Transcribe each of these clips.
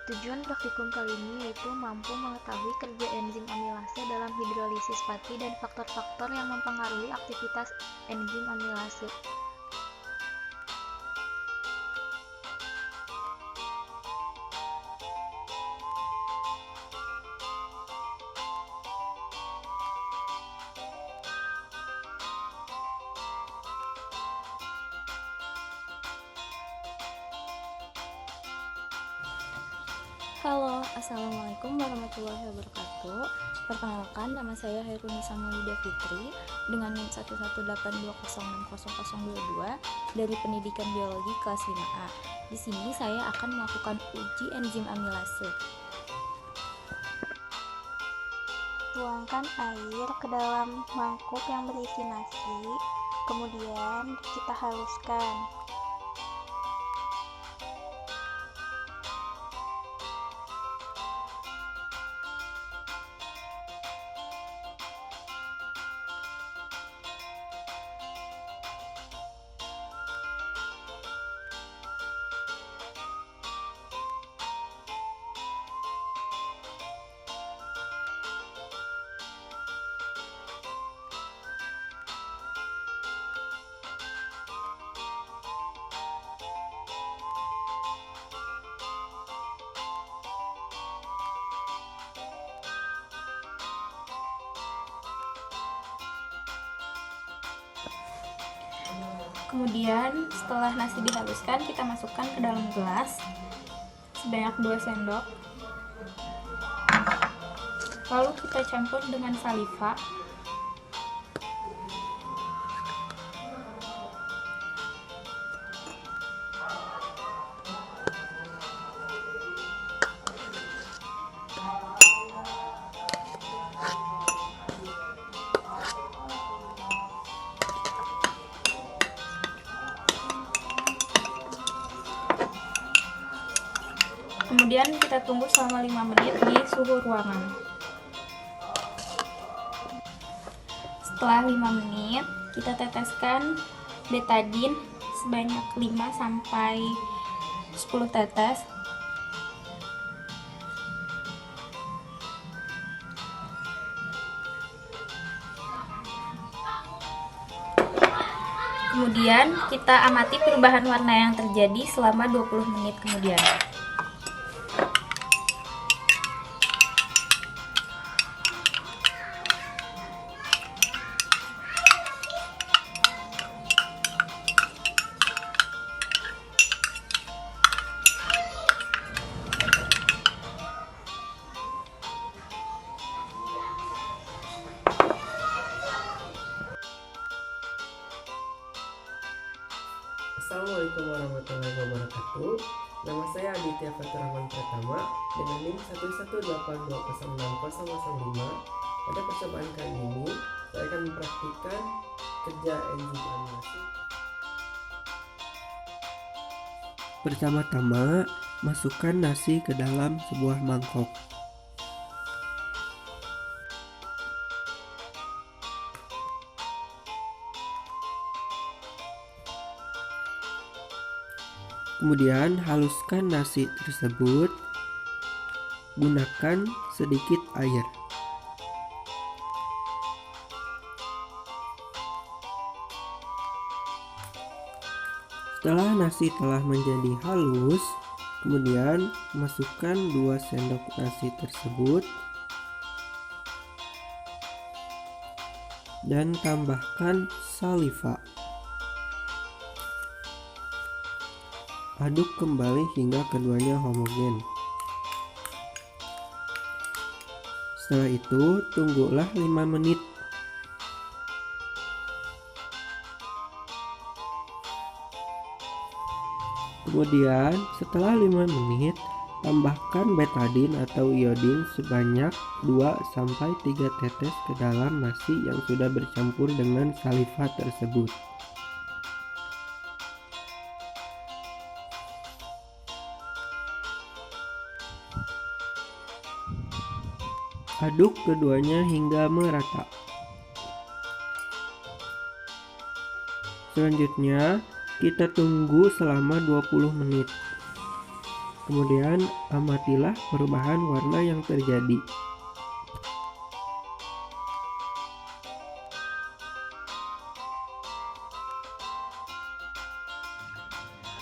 Tujuan praktikum kali ini yaitu mampu mengetahui kerja enzim amilase dalam hidrolisis pati dan faktor-faktor yang mempengaruhi aktivitas enzim amilase. Halo, Assalamualaikum warahmatullahi wabarakatuh. Perkenalkan, nama saya Hairunisa Maulida Fitri dengan NIM 11820600022 dari Pendidikan Biologi kelas 5A. Di sini saya akan melakukan uji enzim amilase. Tuangkan air ke dalam mangkuk yang berisi nasi, kemudian kita haluskan. Kemudian setelah nasi dihaluskan, kita masukkan ke dalam gelas sebanyak 2 sendok. Lalu kita campur dengan saliva. Kemudian kita tunggu selama 5 menit di suhu ruangan. Setelah 5 menit, kita teteskan betadin sebanyak 5-10 tetes. Kemudian kita amati perubahan warna yang terjadi selama 20 menit kemudian. Assalamualaikum warahmatullahi wabarakatuh. Nama saya Aditya Faturrahman Pratama dengan NIM 118206005. Pada percobaan kali ini, saya akan mempraktikkan kerja enzim amilase. Pertama-tama, masukkan nasi ke dalam sebuah mangkok. Kemudian haluskan nasi tersebut, gunakan sedikit air. Setelah nasi telah menjadi halus, kemudian masukkan 2 sendok nasi tersebut dan tambahkan saliva. Aduk kembali hingga keduanya homogen. Setelah itu, tunggulah 5 menit. Kemudian, setelah 5 menit, tambahkan betadin atau iodin sebanyak 2-3 tetes ke dalam nasi yang sudah bercampur dengan saliva tersebut. Aduk keduanya hingga merata. Selanjutnya, kita tunggu selama 20 menit. Kemudian amatilah perubahan warna yang terjadi.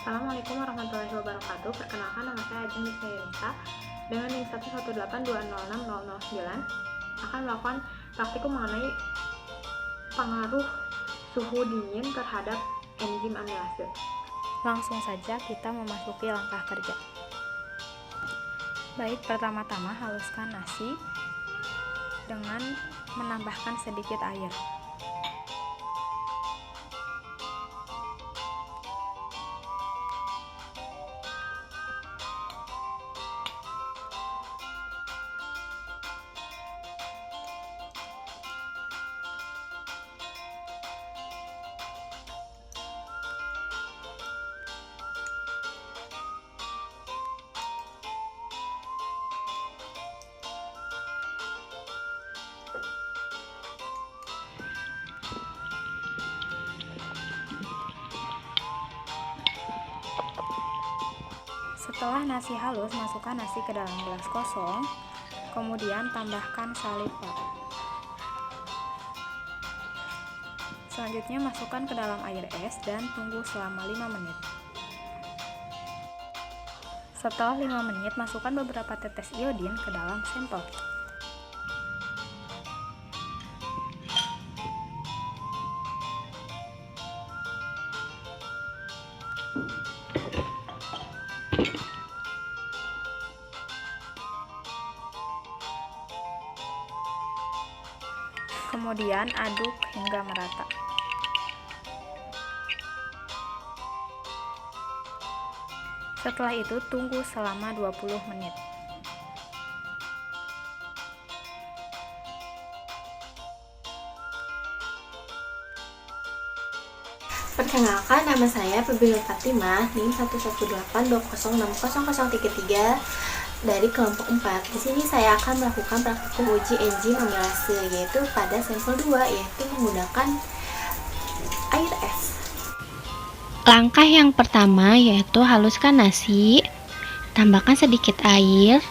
Assalamualaikum warahmatullahi wabarakatuh. Perkenalkan, nama saya Ajeng Nisa. Dengan NIM 118206009 akan melakukan praktikum mengenai pengaruh suhu dingin terhadap enzim amilase. Langsung saja kita memasuki langkah kerja. Baik, pertama-tama haluskan nasi dengan menambahkan sedikit air. Setelah nasi halus, masukkan nasi ke dalam gelas kosong, kemudian tambahkan saliva. Selanjutnya masukkan ke dalam air es dan tunggu selama 5 menit. Setelah 5 menit, masukkan beberapa tetes iodin ke dalam sampel. Kemudian aduk hingga merata. Setelah itu tunggu selama 20 menit. Perkenalkan, nama saya Febriul Fatimah, NIM 11820600033 dari kelompok 4. Di sini saya akan melakukan praktikum uji enzim amilase, yaitu pada sampel 2, yaitu menggunakan air es. Langkah yang pertama yaitu haluskan nasi, tambahkan sedikit air,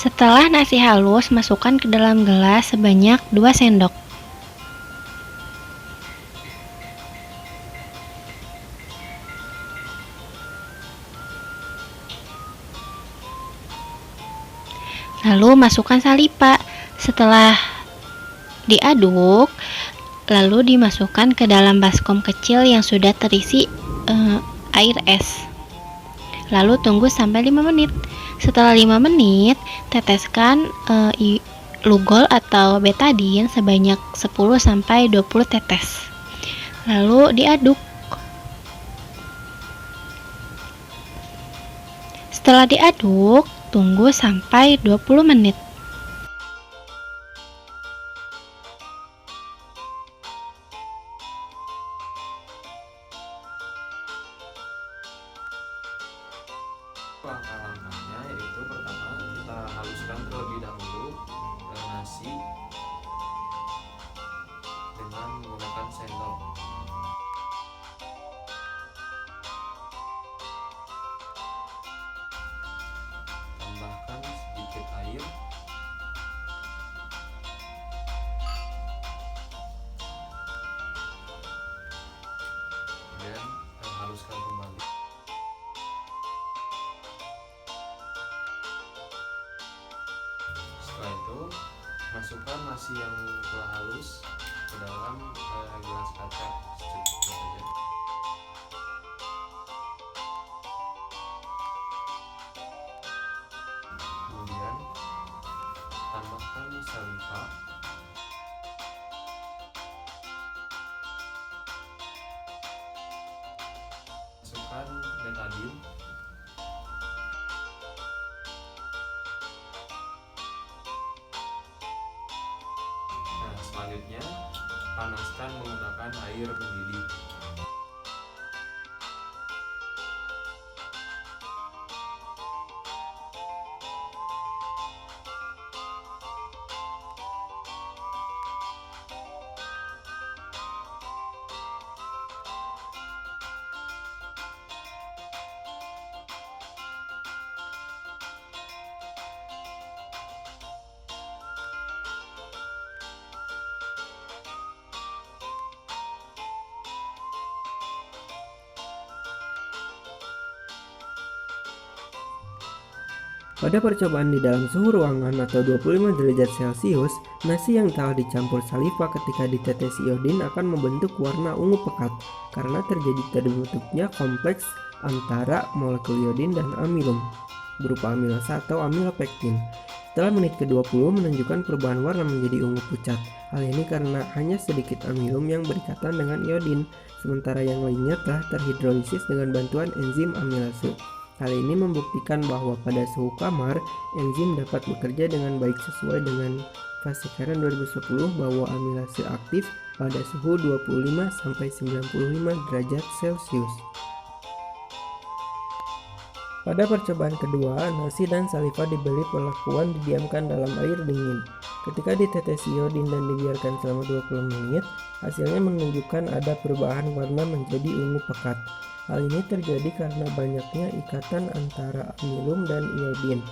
setelah nasi halus, masukkan ke dalam gelas sebanyak 2 sendok. Lalu masukkan saliva. Setelah diaduk, lalu dimasukkan ke dalam baskom kecil yang sudah terisi air es. Lalu tunggu sampai 5 menit. Setelah 5 menit, teteskan lugol atau betadin sebanyak 10-20 tetes. Lalu diaduk. Setelah diaduk, tunggu sampai 20 menit. Langkah-langkahnya yaitu pertama kita haluskan terlebih dahulu nasi dengan menggunakan sendok. Tambahkan sedikit air. Dan haluskan kembali. Setelah itu, masukkan nasi yang telah halus ke dalam gelas kaca secukupnya saja. Kemudian, tambahkan saliva. Selanjutnya, panaskan menggunakan air mendidih. Pada percobaan di dalam suhu ruangan atau 25 derajat Celcius, nasi yang telah dicampur saliva ketika ditetesi iodin akan membentuk warna ungu pekat karena terbentuknya kompleks antara molekul iodin dan amilum berupa amilasa atau amilopektin. Setelah menit ke-20 menunjukkan perubahan warna menjadi ungu pucat. Hal ini karena hanya sedikit amilum yang berikatan dengan iodin, sementara yang lainnya telah terhidrolisis dengan bantuan enzim amilase. Hal ini membuktikan bahwa pada suhu kamar, enzim dapat bekerja dengan baik sesuai dengan Fassekaren 2010 bahwa amilase aktif pada suhu 25-95 derajat Celcius. Pada percobaan kedua, nasi dan saliva diberi perlakuan didiamkan dalam air dingin. Ketika ditetesi iodin dan dibiarkan selama 20 menit, hasilnya menunjukkan ada perubahan warna menjadi ungu pekat. Hal ini terjadi karena banyaknya ikatan antara amilum dan iodin.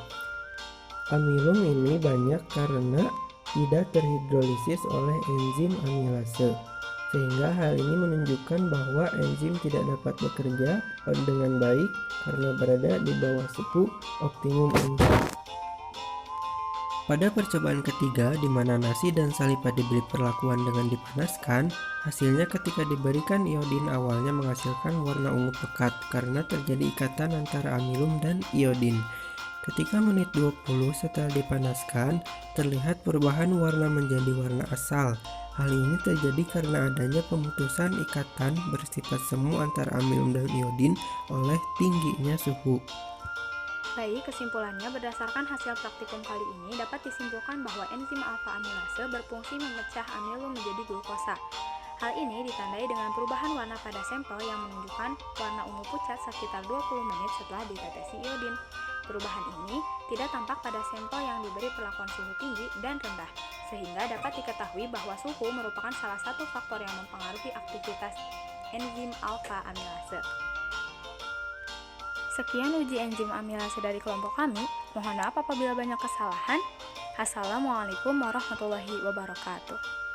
Amilum ini banyak karena tidak terhidrolisis oleh enzim amilase, sehingga hal ini menunjukkan bahwa enzim tidak dapat bekerja dengan baik karena berada di bawah suhu optimum enzim. Pada percobaan ketiga, di mana nasi dan saliva diberi perlakuan dengan dipanaskan, hasilnya ketika diberikan iodin awalnya menghasilkan warna ungu pekat karena terjadi ikatan antara amilum dan iodin. Ketika menit 20 setelah dipanaskan, terlihat perubahan warna menjadi warna asal. Hal ini terjadi karena adanya pemutusan ikatan bersifat semu antara amilum dan iodin oleh tingginya suhu. Baik, kesimpulannya berdasarkan hasil praktikum kali ini dapat disimpulkan bahwa enzim alfa amilase berfungsi memecah amilum menjadi glukosa. Hal ini ditandai dengan perubahan warna pada sampel yang menunjukkan warna ungu pucat sekitar 20 menit setelah ditetesi iodin. Perubahan ini tidak tampak pada sampel yang diberi perlakuan suhu tinggi dan rendah, sehingga dapat diketahui bahwa suhu merupakan salah satu faktor yang mempengaruhi aktivitas enzim alfa amilase. Sekian uji enzim amilase dari kelompok kami. Mohon maaf apabila banyak kesalahan. Assalamualaikum warahmatullahi wabarakatuh.